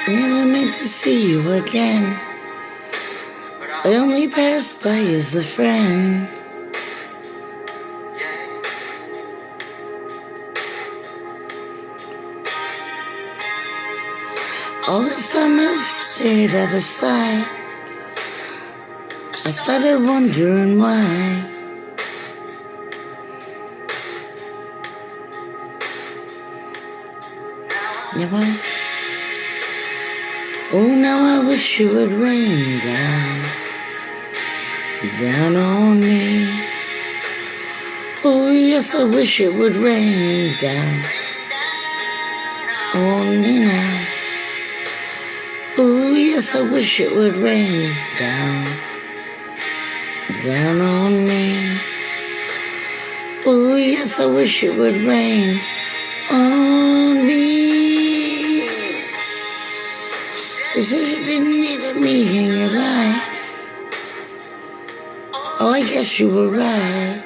Never meant to see you again. I only passed by as a friend. All this time I stayed out of sight. I started wondering why. Now I wish you would rain down on me. Oh yes, I wish it would rain down on me now. Oh yes, I wish it would rain down on me. Oh yes, I wish it would rain on me. You said you didn't need me in your life. Oh, I guess you were right.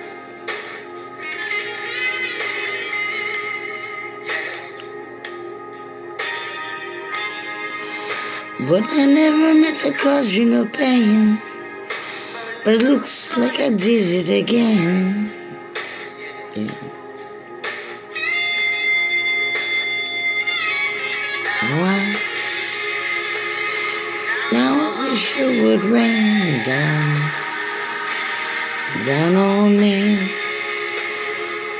But I never meant to cause you no pain. But it looks like I did it again. Yeah. Why? Now I wish it would rain down on me.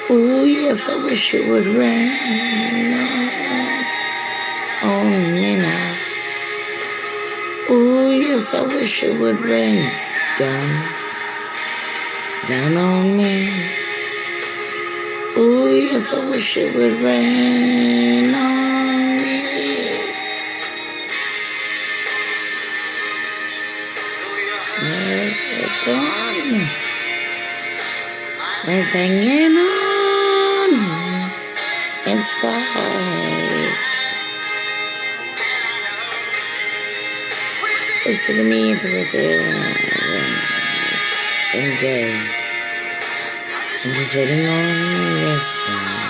Oh yes, I wish it would rain on me now. Oh yes, I wish it would rain down on me. Oh yes, I wish it would rain on me. It's gone. It's hanging on inside. Listen to me into the and go. I'm just waiting on your sign.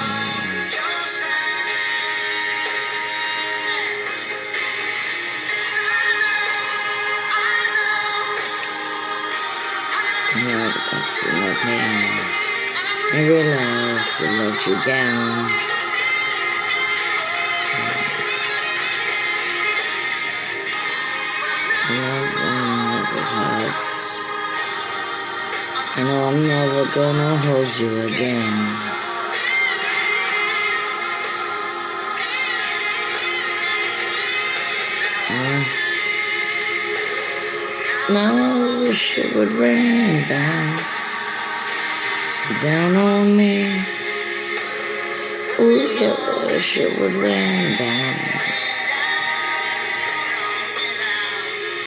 I realize I let you down. I know I'm never gonna hold you again. Now I wish it would rain down on me. Oh yeah, I wish it would rain down